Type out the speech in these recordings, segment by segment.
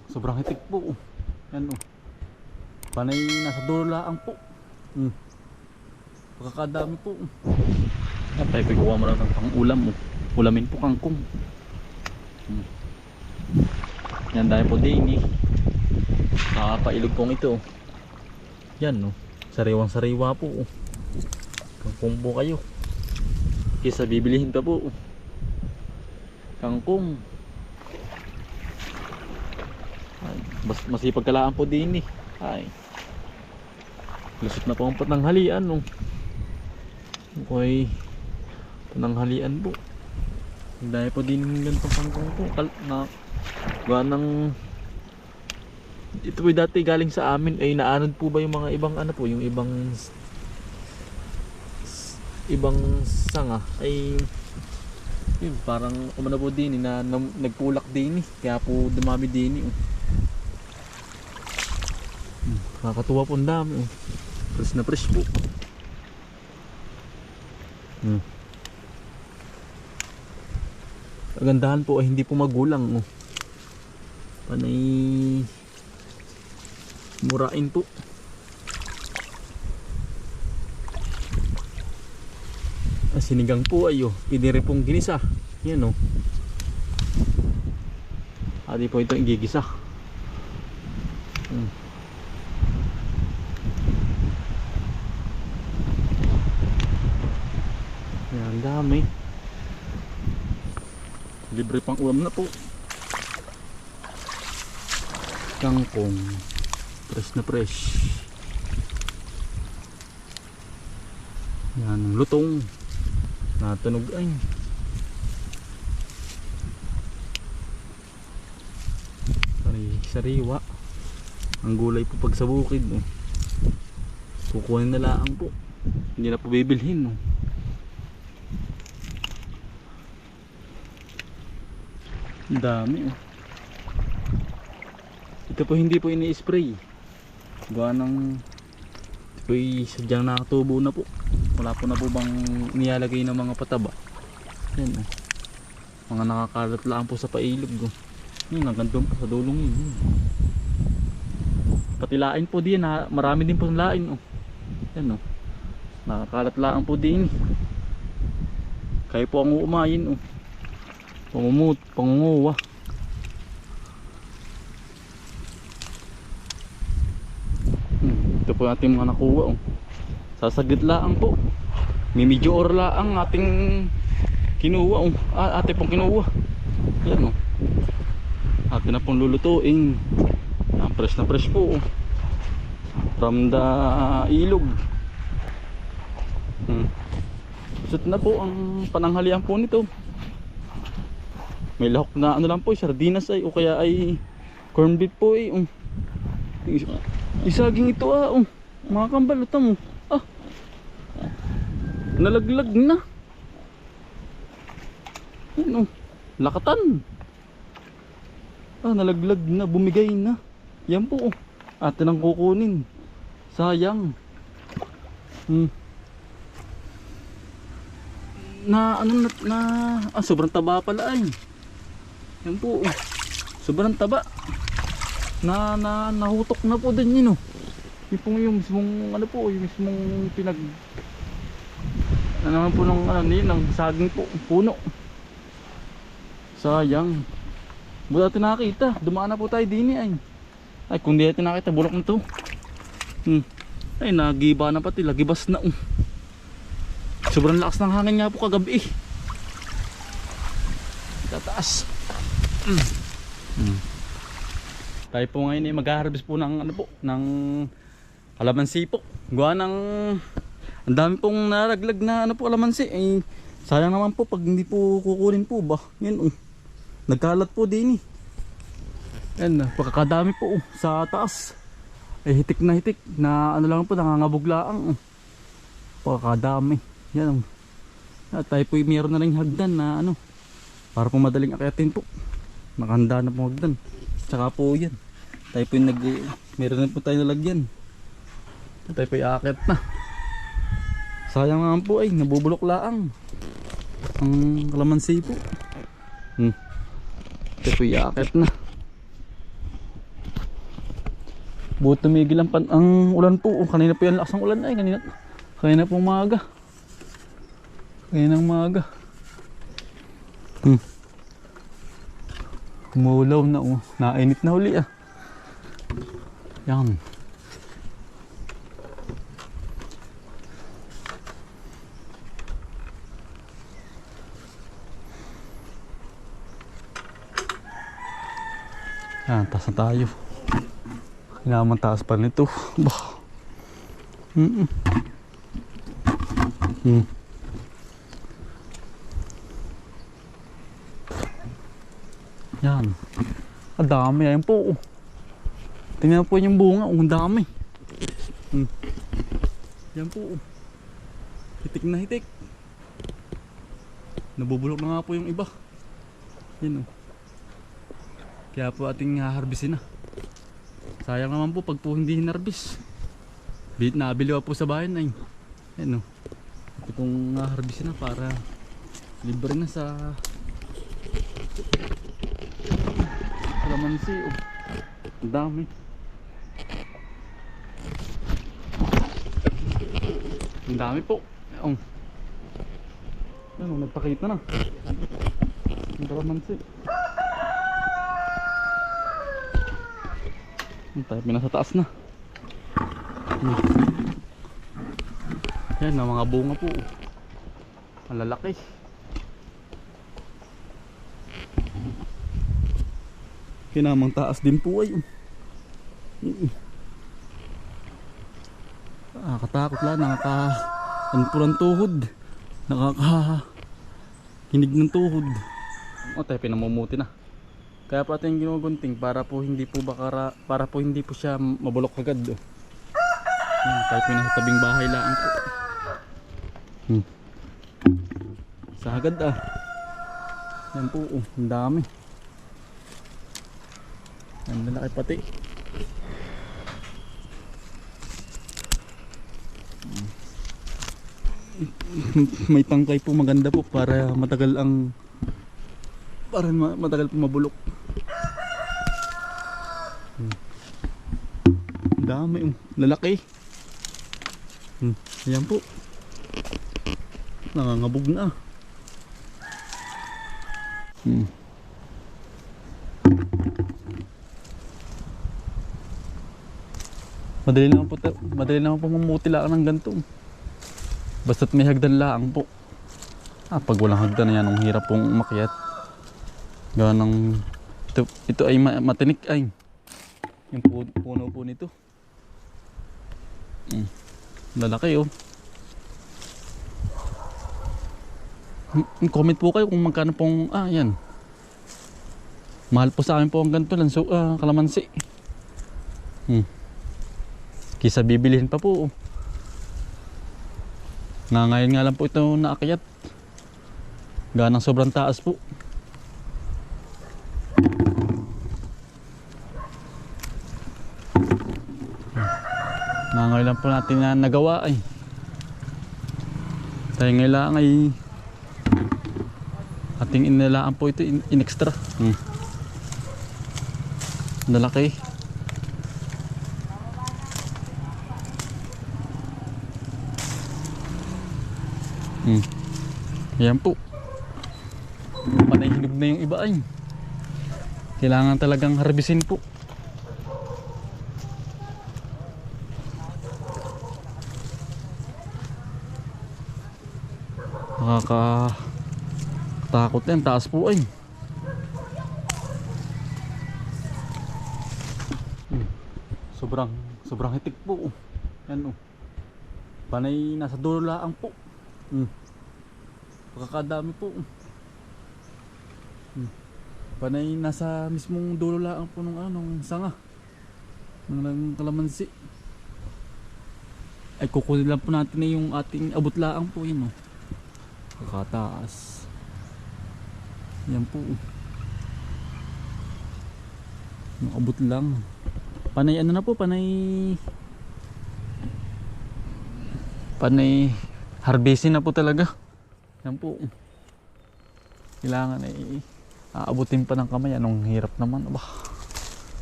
Sobrang hitik po. Yan oh. Panay nasa dulo lang po. Pagkakadami po. Yan tayo pagawa mo lang ng pang-ulam oh. Ulamin po kangkong. Yan dahil po din eh. Nakapailog pong ito. Yan oh. Sariwang sariwa po oh. Kangkong po kayo. Kisa bibilihin pa po oh. Kangkong. Ay, masipag kalaan po din eh. Ay. Lusot na po ang patanghalian no. Okay. Pananghalian po. Dahil po din ganitong kangkong po. Gawa ng ito po dati galing sa amin ay naanod po ba yung mga ibang ano po, yung ibang sanga ay yun, parang umano po din na nagpulak din kaya po dumami din nakakatuwa po ang dami fresh na fresh po. Kagandahan po ay hindi po magulang panay murain po. Sinigang po ayo, pinire pong ginisa. Yan Adi po ito igigisa. Yan, dami. Libre pang ulam na po. Kangkong. Fresh na fresh. Yan, lutong. Natunog ay. Sariwa. Ang gulay po pag sa bukid kukunin na lang po. Hindi na po bibilhin Ang dami Ito po hindi po ini-spray. Gawa ng ito po sadyang nakatubo na po. Wala po na po bang nilalagay ng mga pataba. Yan mga nakakalat lang po sa pailog hanggang doon po sa dulong yun. Pati lain po din marami din po ng lain yan nakakalat lang po din kayo po ang uumayin pangunguwa. Ito po natin mga nakuha sasaglit lang po. May medyo or lang ating kinuha ate pong kinuha. Yan atin na pong lulutuin. Fresh na fresh po from the ilog. Sut na po ang pananghalian po nito. May lahok na ano lang po sardinas ay o kaya ay corned beef po isaging ito mga kambal mo nalaglag na yun lakatan nalaglag na bumigay na yan po atin ang kukunin sayang sobrang taba pala ay yan po sobrang taba nahutok na po din yun yung mismong yung mismong pinag naman po ng saging po puno sayang buti natin nakita dumaan na po tayo din ay kung di natin nakita bulok na to ay nagiba na pati lagibas na sobrang lakas ng hangin nga po kagabi tataas tayo po ngayon mag-harvest po ng ng kalamansi po gawa ng ang dami pong naraglag na kalamansi sayang naman po pag hindi po kukunin po ba yan nagkalat po din yan pagkakadami po sa taas hitik na lang po nangangabog lang pagkakadami yan tayo po mayroon na rin hagdan na para po madaling akyatin po nakahanda na po hagdan tsaka po yan tayo po meron na po tayo nalagyan tayo po iakyat na sayang nga po nabubulok laang ang kalamansi po ito po iakyat na Buot tumigil ang ulan po. Kanina po yan lakas ng ulan ay. Kanina pong maaga. Kaninang maaga. Umulaw na oh. Nainit na uli ah. Yan. Yan, taas na tayo. Kailangan taas pa nito. Bah. Yan. Ang dami. Ayan po. Tingnan po yung bunga. Ang dami. Yan po. Hitik na hitik. Nabubulok na nga po yung iba. Yan o. Kaya po ating harbisin na. Sayang naman po pag po hindi hinarbis. Nabili pa po sa bayan ay. Yan o. Ito pong harbisin na para libre na sa kalamansi o. Ang dami. Ang dami po. Yan o, nagpakita na. Ang kalamansi. Tayo pinasa taas na. Yan ang mga bunga po. Malalaki. Kinamang taas din po ay. Nakakatakot lang. Nakaka-anpuran tuhod. Nakaka-hinig ng tuhod. O tayo pinamumuti na. Kaya po ating ginugunting para po hindi po siya mabulok agad. Yan, kahit may nasa tabing bahay lang po. Sa agad ah. Yan po, ang dami. Ang lalaki pati. May tangkay po maganda po para matagal po mabulok. Dami lalaki. Ayan po. Nangangabog na. Madali naman po mamuti lang ng ganito. Basta't may hagdan lang po. Pag walang hagdan yan, ang hirap pong umakyat. Gawa ng ito ay matinik ay. Yung puno po nito. Lalaki oh. Comment po kayo kung magkano pong yan. Mahal po sa amin po ang ganito lang kalamansi. Kisa bibilihin pa po. Ngayon nga lang po ito naakyat. Gawa ng sobrang taas po. Ngayon lang po natin na nagawa ay. Tayo ngayon lang ay ating inilaan po ito in extra. Nalaki. Ayan po. Panay hinog na yung iba ay. Kailangan talagang harbisin po. Nakakatakot yan, taas po ay. Sobrang hitik po. Yan panay nasa dulo laang po. Pagkakadami po. Panay nasa mismong dulo laang po ng sanga ng kalamansi. Ay kukunin lang po natin na yung ating abot laang po yun kakataas. Yan po. Yung abot lang. Panay ano na po, panay harvesting na po talaga. Yan po. Kailangan ay aabutin pa ng kamay. Anong hirap naman. Aba.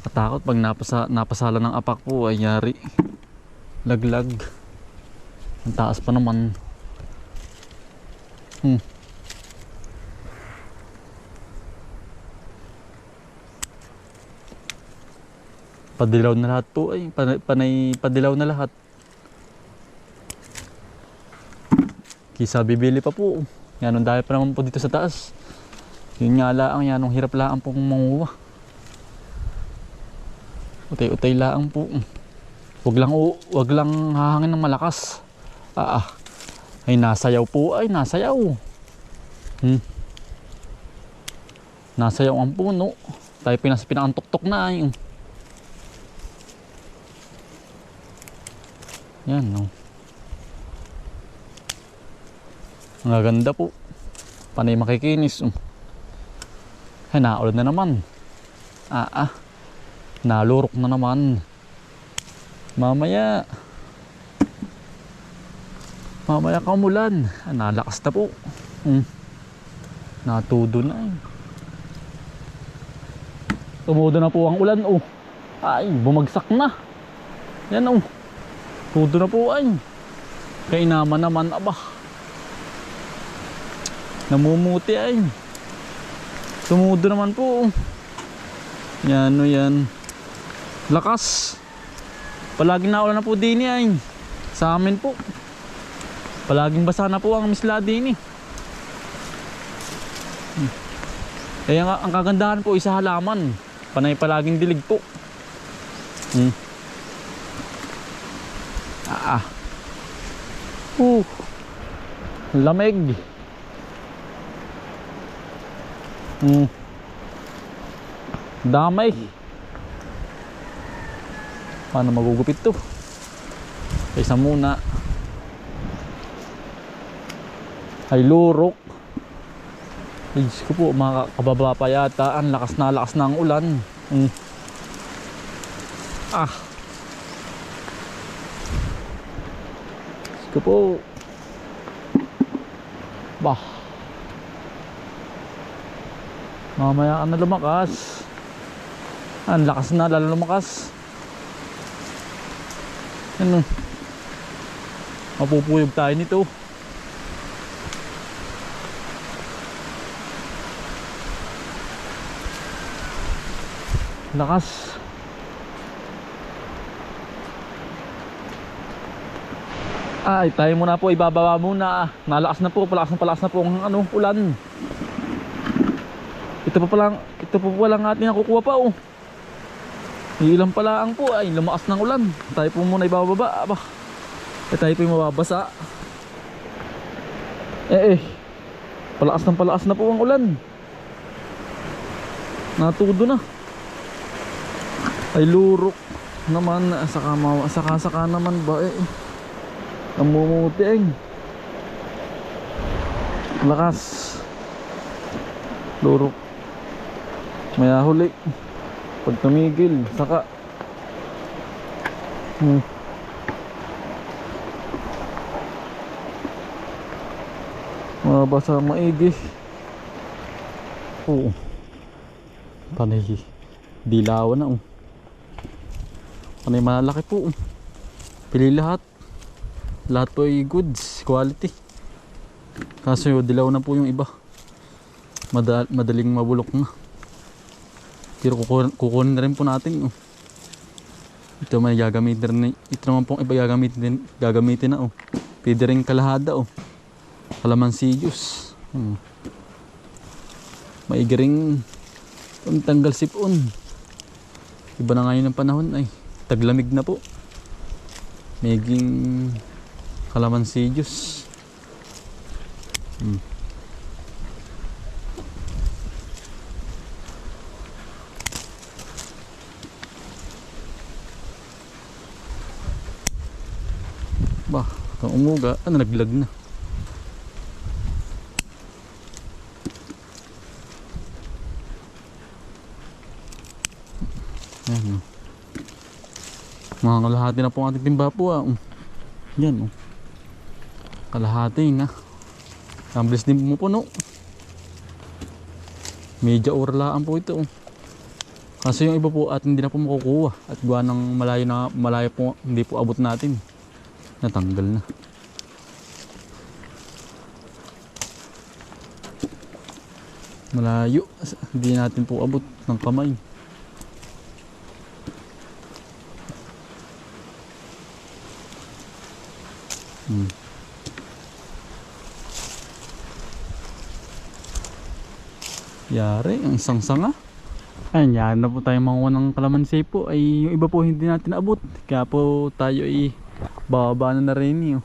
Katakot pag napasala ng apak po ay yari. Laglag. Ang taas pa naman. Padilaw na lahat po ay panay padilaw na lahat. Kisa bibili pa po. Yan ang dahil pa naman po dito sa taas. Yun nga laang yan ang hirap laang po manguha. Utay-utay laang po. Wag lang hahangin ng malakas. Ay nasayaw po ay nasayaw. Nasayaw ang puno. Tayo pinakantok-tok na ay. Yan, no. Ang ganda po. Panay makikinis. Ay, naulan na naman. Nalurok na naman. Mamaya kamulan. Nalakas na po. Natudo na. Tumudo na po ang ulan. Ay, bumagsak na. Yan, tudo na po ay. Kainaman naman, namumuti ay. Tumudo naman po. Yan, yan. Lakas. Palaging naulan na po din ay. Sa amin po. Palaging basa na po ang misla din. Eh, ang kagandahan po isa halaman. Panay palaging dilig po. Lamig. Damay. Paano magugupit to? Isa muna. Ay lurok. Ay Diyos ko po, makakababa pa yata. Ang lakas na ang ulan. Diyos ko po. Bah. Mamaya ka na lumakas. Ang lakas na lalo lumakas. Ano? Mapupuyog tayo nito. Lakas. Ay, tayo muna po, ibababa muna. Nalakas na po, palakas na po ang ulan. Ito pa palang ating nakukuha pa Ilan pala ang po ay lumakas ng ulan. Tayo po muna ibababa. Tayo po yung mababasa. Palakas na po ang ulan. Natudo na. Ay lurok naman. Saka naman ba namumuti lakas. Lurok. Maya huli. Pag tumigil, saka mabasa maigi. Panay dilawan na panay malalaki po. Pili lahat po ay goods, quality. Kaso dilaw na po yung iba. Madaling mabulok na. Pero kukunin na rin po natin. Ito may gagamitin. Ito naman pong iba gagamitin na. Pwede rin kalahada. Kalamansi juice. Maigi ring tanggal sipon. Iba na ngayon ang panahon ay taglamig na po. Maging kalamansi juice. Kung umuga, naglag na. Ayan, mga kalahati na po ang ating timba po. Yan kalahati na. Ang bilis din pumupuno. Medya oras lang po ito. Kaso yung iba po at hindi na po makukuha at gawa ng malayo po, hindi po abot natin. Natanggal na. Malayo, hindi natin po abot ng kamay. Yari, ang isang sanga. Ayan, yan na po tayo manguha ng kalamansi po. Ay, yung iba po hindi natin naabot. Kaya po tayo ay bababa na rin.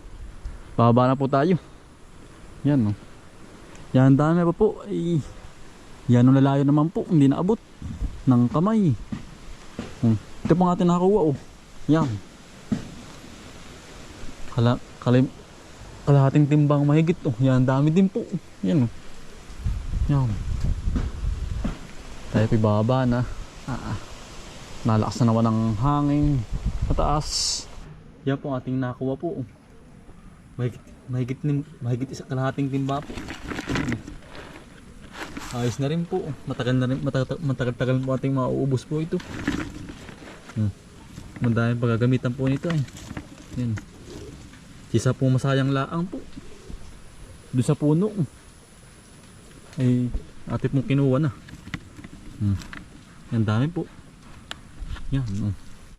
Bababa na po tayo. Yan, no. Yan, dami pa po. Ay, yan, no, lalayo naman po. Hindi naabot ng kamay. Ito po nga atin nakakuha, oh. Yan. Kalahating timbang mahigit, oh. Yan, dami din po. Yan, oh. Yan. Tayo pibaba na. Nalakas na naman ang hangin mataas. Yan po ating nakuha po. Mahigit isa kalahating timba po. Ayos na rin po. Matagal po ating mauubos po ito. Madaming pagagamitan po nito. Yan. Isa po masayang laang po. Doon sa puno. Ay ate pong kinuha na. Yan dami po. Yan.